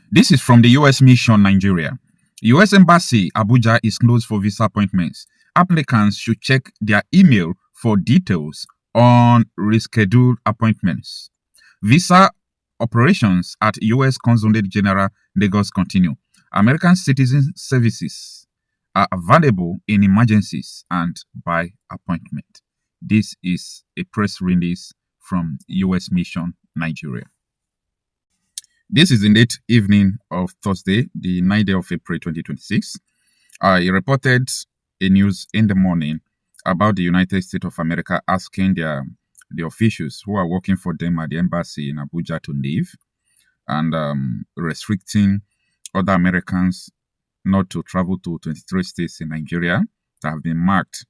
This is from the U.S. Mission, Nigeria. U.S. Embassy, Abuja, is closed for visa appointments. Applicants should check their email for details on rescheduled appointments. Visa operations at U.S. Consulate General, Lagos continue. American citizen services are available in emergencies and by appointment. This is a press release from U.S. Mission, Nigeria. This is the late evening of Thursday, the 9th day of April 2026. I reported a news in the morning about the United States of America asking the officials who are working for them at the embassy in Abuja to leave and restricting other Americans not to travel to 23 states in Nigeria that have been marked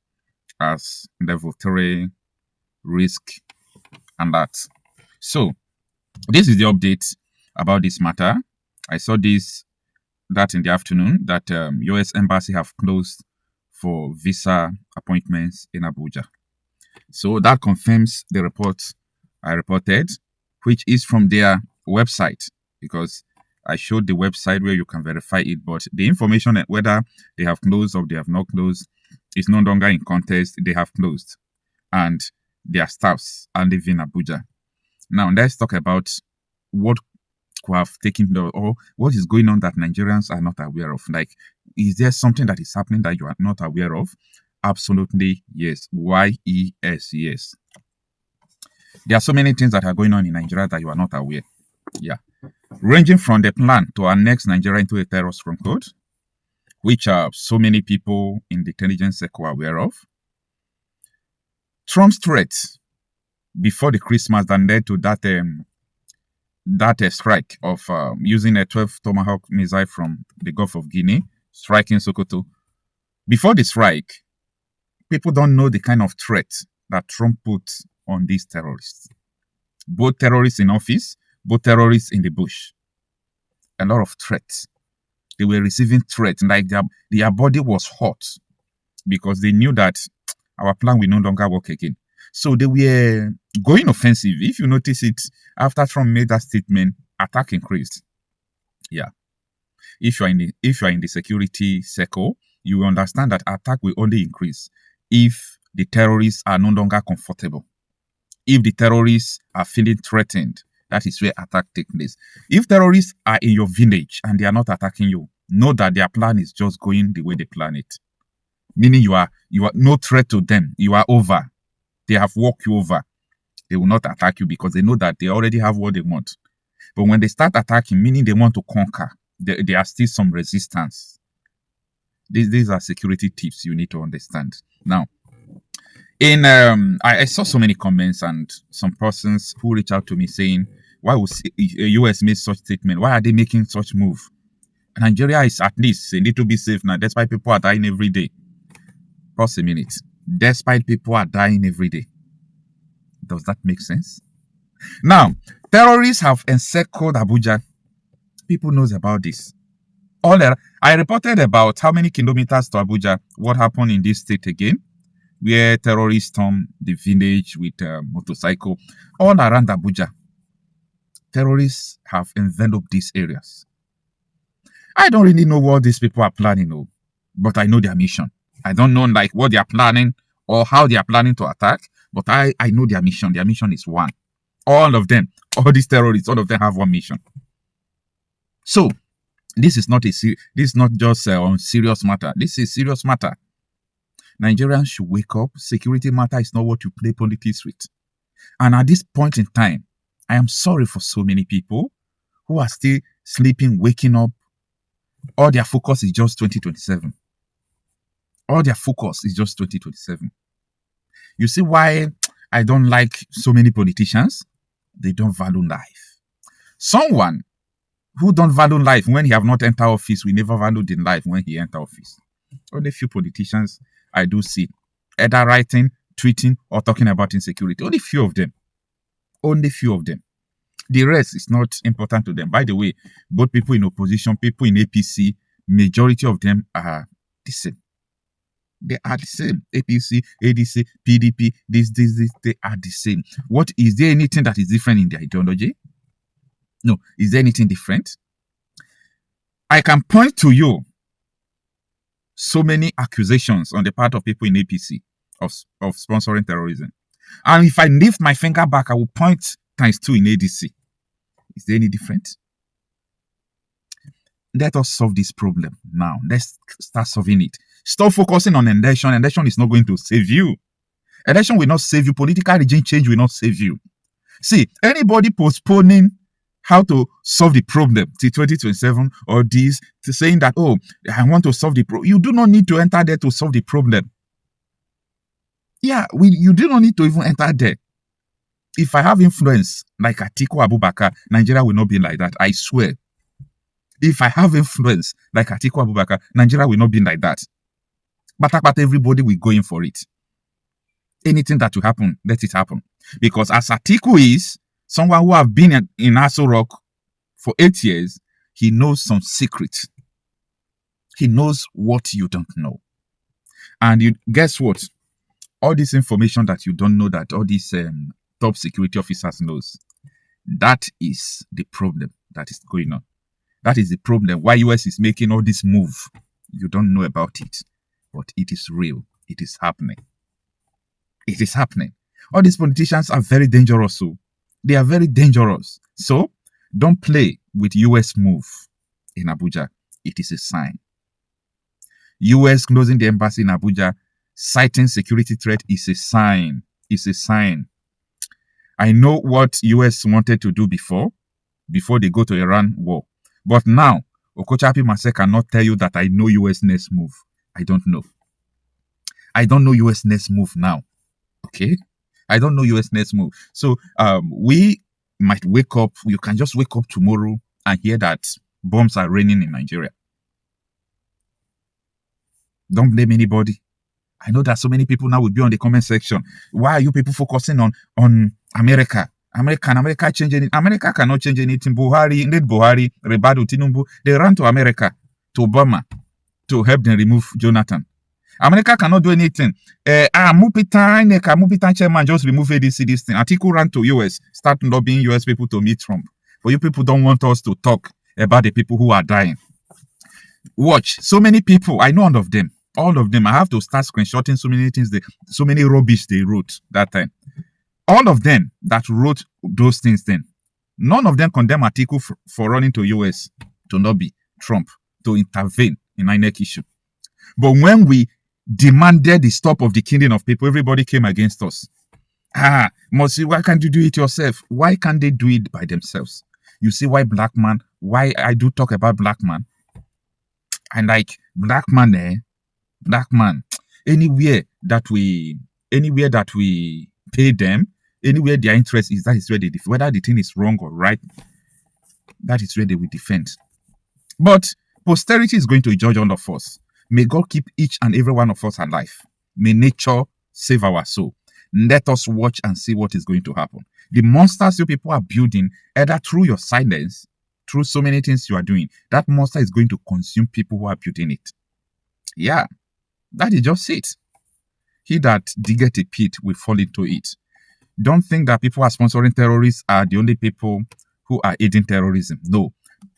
as level 3 risk and that. So, this is the update about this matter. I saw that in the afternoon that U.S. Embassy have closed for visa appointments in Abuja. So that confirms the report I reported, which is from their website, because I showed the website where you can verify it, but the information whether they have closed or they have not closed is no longer in contest. They have closed, and their staffs are living in Abuja. Now let's talk about what could have taken or what is going on that Nigerians are not aware of. Like, is there something that is happening that you are not aware of? Absolutely yes. Yes. There are so many things that are going on in Nigeria that you are not aware. Yeah. Ranging from the plan to annex Nigeria into a terror stronghold, which so many people in the intelligence sector are aware of. Trump's threat before the Christmas that led to that strike of using a 12 Tomahawk missile from the Gulf of Guinea, striking Sokoto. Before the strike, people don't know the kind of threat that Trump put on these terrorists. Both terrorists in office, both terrorists in the bush. A lot of threats. They were receiving threats, like their body was hot because they knew that our plan will no longer work again. So they were going offensive. If you notice it, after Trump made that statement, attack increased. Yeah. If you are in the security sector, you will understand that attack will only increase if the terrorists are no longer comfortable. If the terrorists are feeling threatened, that is where attack takes place. If terrorists are in your village and they are not attacking you, know that their plan is just going the way they plan it. Meaning you are no threat to them. You are over. They have walked you over. They will not attack you because they know that they already have what they want. But when they start attacking, meaning they want to conquer, there are still some resistance. These are security tips you need to understand. Now, I saw so many comments and some persons who reached out to me saying, why would US make such statement? Why are they making such move? Nigeria is at least a little bit safe now, despite people are dying every day. Pause a minute. Despite people are dying every day. Does that make sense? Now, terrorists have encircled Abuja. People knows about this. I reported about how many kilometers to Abuja, what happened in this state again, where terrorists stormed the village with a motorcycle, all around Abuja. Terrorists have enveloped these areas. I don't really know what these people are planning, but I know their mission. I don't know like what they are planning or how they are planning to attack, but I know their mission. Their mission is one. All of them, all these terrorists, all of them have one mission. So this is not just a serious matter. This is a serious matter. Nigerians should wake up. Security matter is not what you play politics with. And at this point in time, I am sorry for so many people who are still sleeping, waking up. All their focus is just 2027. All their focus is just 2027. You see why I don't like so many politicians? They don't value life. Someone who don't value life when he have not entered office, we never valued in life when he enter office. Only few politicians I do see either writing, tweeting, or talking about insecurity. Only few of them. Only few of them. The rest is not important to them. By the way, both people in opposition, people in APC, majority of them are the same. They are the same. APC, ADC, PDP, this, they are the same. What is there anything that is different in their ideology? No. Is there anything different? I can point to you so many accusations on the part of people in APC of sponsoring terrorism. And if I lift my finger back, I will point times 2 in ADC. Is there any different? Let us solve this problem now. Let's start solving it. Stop focusing on election. Election is not going to save you. Election will not save you. Political regime change will not save you. See, anybody postponing how to solve the problem till 2027 or this, to saying that, oh, I want to solve the problem. You do not need to enter there to solve the problem. Yeah, you do not need to even enter there. If I have influence like Atiku Abubakar, Nigeria will not be like that. I swear. If I have influence like Atiku Abubakar, Nigeria will not be like that. But everybody will go in for it. Anything that will happen, let it happen. Because as Atiku is, someone who have been in Aso Rock for 8 years, he knows some secrets. He knows what you don't know. And guess what? All this information that you don't know, that all these top security officers knows, that is the problem that is going on. That is the problem why US is making all this move. You don't know about it, but it is real. It is happening. It is happening. All these politicians are very dangerous. So they are very dangerous. So don't play with US move in Abuja. It is a sign. US closing the embassy in Abuja, citing security threat, is a sign. It's a sign. I know what US wanted to do before they go to Iran war. But now, Okochapi Mase cannot tell you that I know US next move. I don't know. I don't know US next move now. Okay? I don't know US next move. So we might wake up. You can just wake up tomorrow and hear that bombs are raining in Nigeria. Don't blame anybody. I know that so many people now will be on the comment section. Why are you people focusing on America? America change anything? America cannot change anything. Buhari, Rebadu, Tinubu, they ran to America, to Obama, to help them remove Jonathan. America cannot do anything. Mupitan chairman just remove this thing. Atiku ran to US, start lobbying US people to meet Trump. But you people don't want us to talk about the people who are dying. Watch, so many people, I know all of them. I have to start screenshotting so many things, so many rubbish they wrote that time. All of them that wrote those things then, none of them condemn Atiku for running to US to lobby Trump, to intervene in INEC issue. But when we demanded the stop of the killing of people, everybody came against us. Mosi, why can't you do it yourself? Why can't they do it by themselves? You see why why I do talk about black man? And like black man, anywhere that we pay them, anywhere their interest is, that is where they defend. Whether the thing is wrong or right, that is where they will defend. But posterity is going to judge all of us. May God keep each and every one of us alive. May nature save our soul. Let us watch and see what is going to happen. The monsters you people are building, either through your silence, through so many things you are doing, that monster is going to consume people who are building it. Yeah, that is just it. He that diggeth a pit will fall into it. Don't think that people who are sponsoring terrorists are the only people who are aiding terrorism. No.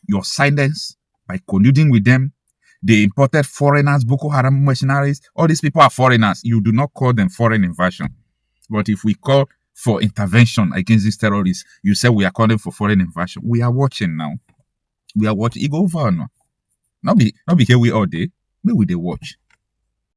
Your silence, by colluding with them, they imported foreigners, Boko Haram mercenaries. All these people are foreigners. You do not call them foreign invasion. But if we call for intervention against these terrorists, you say we are calling for foreign invasion. We are watching now. We are watching. It go over now. Not be here we all day. Maybe they watch.